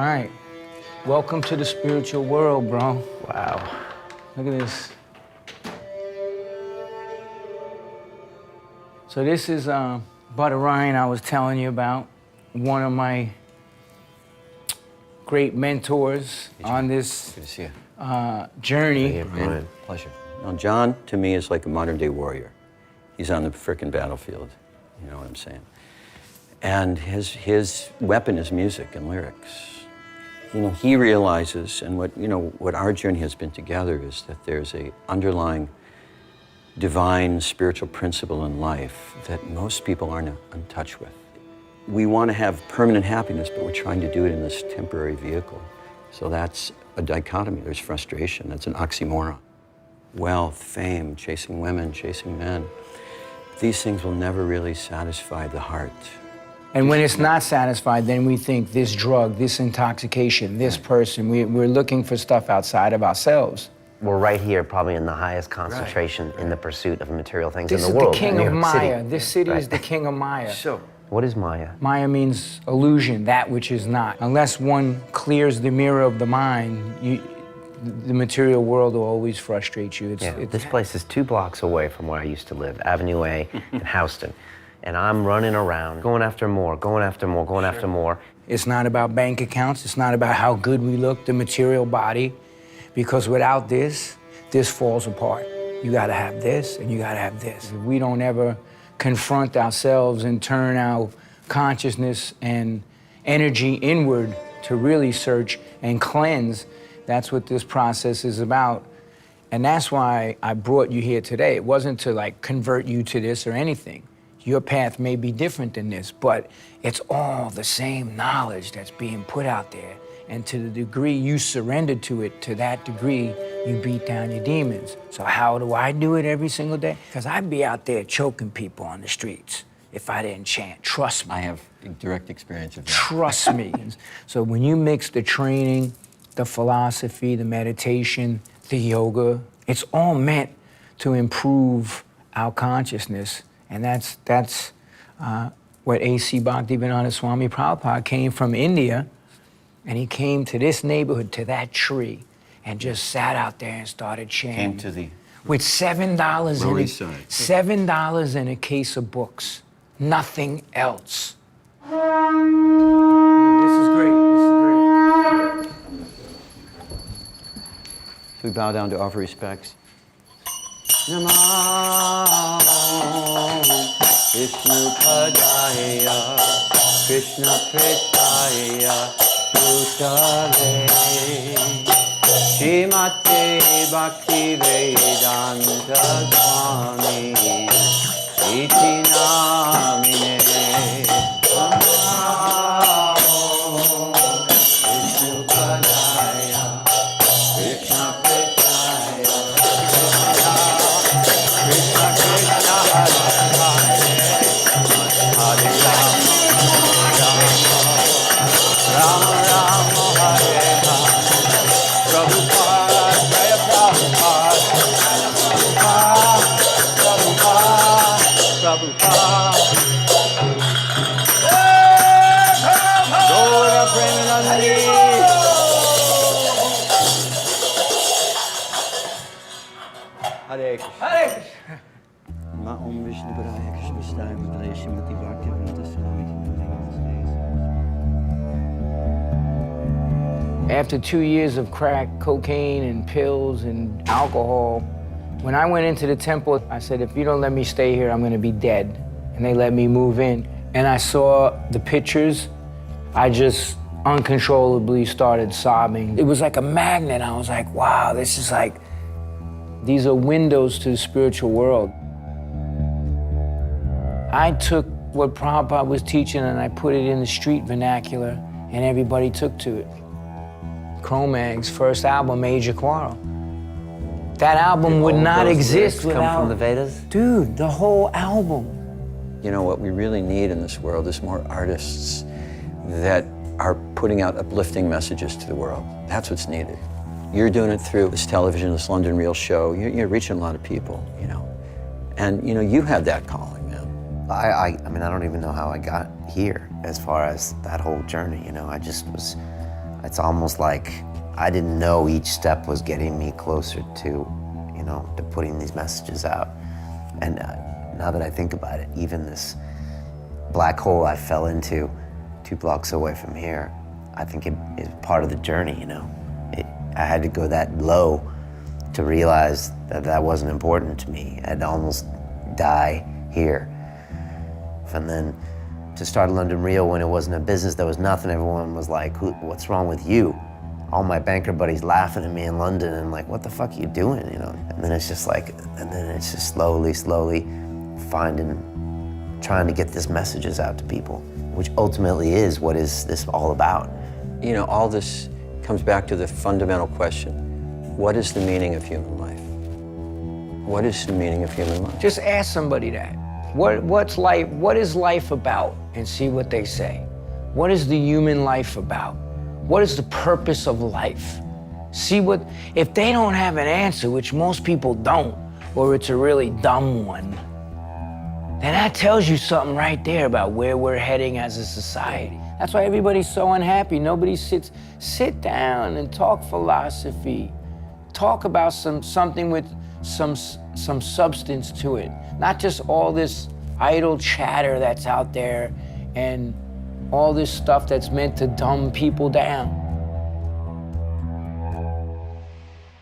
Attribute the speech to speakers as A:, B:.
A: right. Welcome to the spiritual world, bro.
B: Wow.
A: Look at this. So this is Bud Ryan I was telling you about, one of my great mentors on this
C: Good to see you.
A: journey.
B: Yeah, Brian.
C: Pleasure. Now, John, to me, is like a modern-day warrior. He's on the frickin' battlefield, you know what I'm saying? And his weapon is music and lyrics. You know, he realizes, and what our journey has been together is that there's a underlying divine spiritual principle in life that most people aren't in touch with. We want to have permanent happiness, but we're trying to do it in this temporary vehicle. So that's a dichotomy. There's frustration. That's an oxymoron. Wealth, fame, chasing women, chasing men. These things will never really satisfy the heart.
A: And when it's not satisfied, then we think this drug, this intoxication, this person, we're looking for stuff outside of ourselves.
B: We're right here, probably in the highest concentration in the pursuit of material things
A: This
B: in the world.
A: is the king
B: New
A: of
B: York
A: Maya.
B: City.
A: This city
B: Right.
A: is the king of Maya.
C: So,
B: What is Maya?
A: Maya means illusion, that which is not. Unless one clears the mirror of the mind, the material world will always frustrate you.
B: This place is 2 blocks away from where I used to live, Avenue A in Houston. And I'm running around, going after more, going after more, going after more.
A: It's not about bank accounts. It's not about how good we look, the material body. Because without this falls apart. You gotta have this and you gotta have this. If we don't ever confront ourselves and turn our consciousness and energy inward to really search and cleanse, that's what this process is about. And that's why I brought you here today. It wasn't to like convert you to this or anything. Your path may be different than this, but it's all the same knowledge that's being put out there. And to the degree you surrender to it, to that degree, you beat down your demons. So how do I do it every single day? Because I'd be out there choking people on the streets if I didn't chant. Trust me.
C: I have direct experience of that.
A: Trust me. So when you mix the training, the philosophy, the meditation, the yoga, it's all meant to improve our consciousness. And that's what A.C. Bhaktivedanta Swami Prabhupada came from India, and he came to this neighborhood, to that tree, and just sat out there and started chanting.
C: Came to the
A: with $7
C: Lower
A: in
C: East Side.
A: $7 in a case of books, nothing else. This is great.
C: So we bow down to offer respects. Namo Vishnu Padaya Krishna Prestaya Bhutale Srimate Bhakti Vedanta Swami Iti Namine Namo Vishnu Padaya Krishna Prestaya Krishna Krishna Hare Rama Rama Hare Hare Prabhupada Jaya Prabhupada Prabhupada Gaura Premanandi Hare Krishna.
A: Hare Krishna.
C: Ma Om Vishnu Padaya Krishna Prestaya Bhutale Srimati Bhaktivedanta Swami.
A: After 2 years of crack, cocaine, and pills, and alcohol, when I went into the temple, I said, if you don't let me stay here, I'm gonna be dead. And they let me move in. And I saw the pictures. I just uncontrollably started sobbing. It was like a magnet. I was like, wow, this is like, these are windows to the spiritual world. I took what Prabhupada was teaching and I put it in the street vernacular, and everybody took to it. Cro-Mags' first album, Major Quarrel. That album would not exist without...
B: Come from the Vedas?
A: Dude, the whole album.
C: You know, what we really need in this world is more artists that are putting out uplifting messages to the world. That's what's needed. You're doing it through this television, this London Real show. You're reaching a lot of people, you know. And, you know, you have that calling, man.
B: I mean, I don't even know how I got here as far as that whole journey, you know. I just was It's almost like I didn't know each step was getting me closer to, to putting these messages out. And now that I think about it, even this black hole I fell into 2 blocks away from here, I think it is part of the journey, I had to go that low to realize that that wasn't important to me. I'd almost die here. And then to start London Real when it wasn't a business, there was nothing, everyone was like, what's wrong with you? All my banker buddies laughing at me in London and like, what the fuck are you doing, And then it's just like, slowly trying to get these messages out to people, which ultimately is what is this all about.
C: All this comes back to the fundamental question, what is the meaning of human life? What is the meaning of human life?
A: Just ask somebody that. What's life? What is life about? And see what they say. What is the human life about? What is the purpose of life? See what, if they don't have an answer, which most people don't, or it's a really dumb one, then that tells you something right there about where we're heading as a society. That's why everybody's so unhappy. Nobody sit down and talk philosophy. Talk about something with some substance to it. Not just all this idle chatter that's out there and all this stuff that's meant to dumb people down.